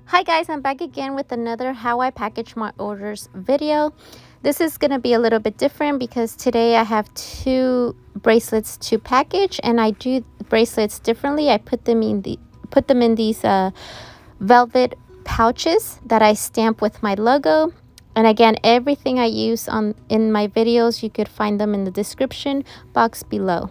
Hi guys, I'm back again with another how I package my orders video. This is going to be a little bit different because today I have two bracelets to package, and I do bracelets differently. I put them in these velvet pouches that I stamp with my logo. And again, everything I use in my videos, you could find them in the description box below.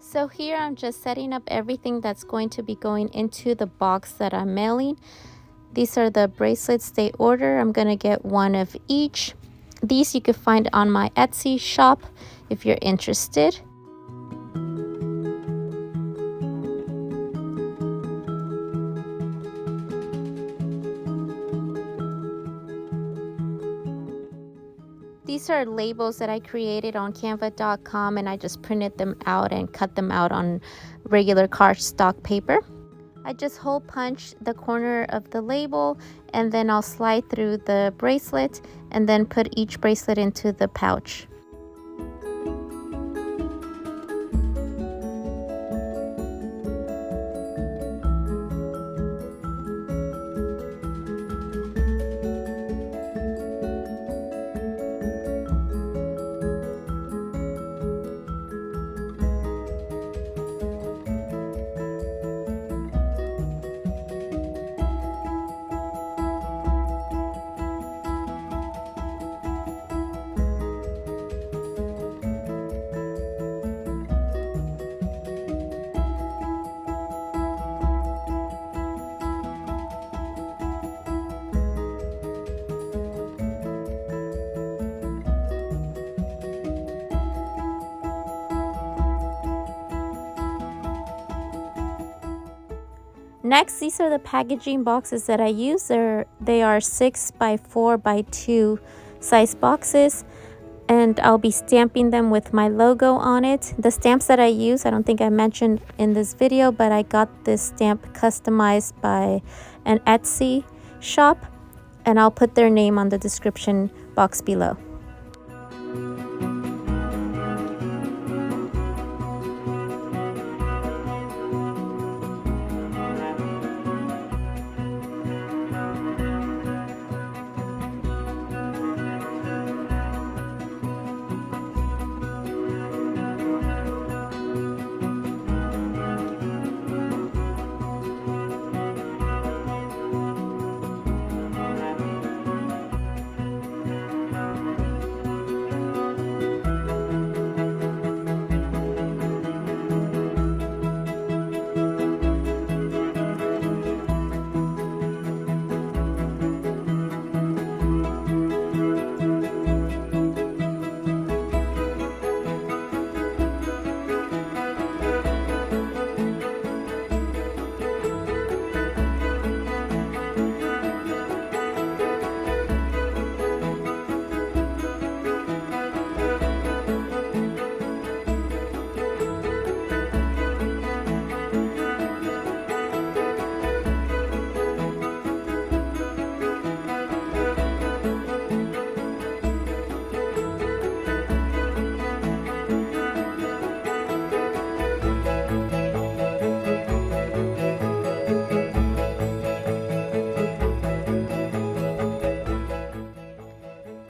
So here I'm just setting up everything that's going to be going into the box that I'm mailing. These are the bracelets they order. I'm going to get one of each. These you can find on my Etsy shop if you're interested. These are labels that I created on canva.com, and I just printed them out and cut them out on regular cardstock paper. I just hole punch the corner of the label, and then I'll slide through the bracelet and then put each bracelet into the pouch. Next, these are the packaging boxes that I use. They are 6x4x2 size boxes, and I'll be stamping them with my logo on it. The stamps that I use, I don't think I mentioned in this video, but I got this stamp customized by an Etsy shop, and I'll put their name on the description box below.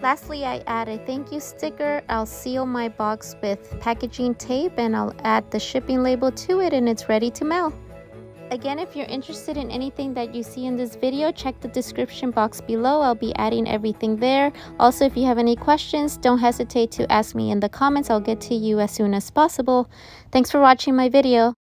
Lastly, I add a thank you sticker. I'll seal my box with packaging tape, and I'll add the shipping label to it, and it's ready to mail. Again, if you're interested in anything that you see in this video, check the description box below. I'll be adding everything there. Also, if you have any questions, don't hesitate to ask me in the comments. I'll get to you as soon as possible. Thanks for watching my video.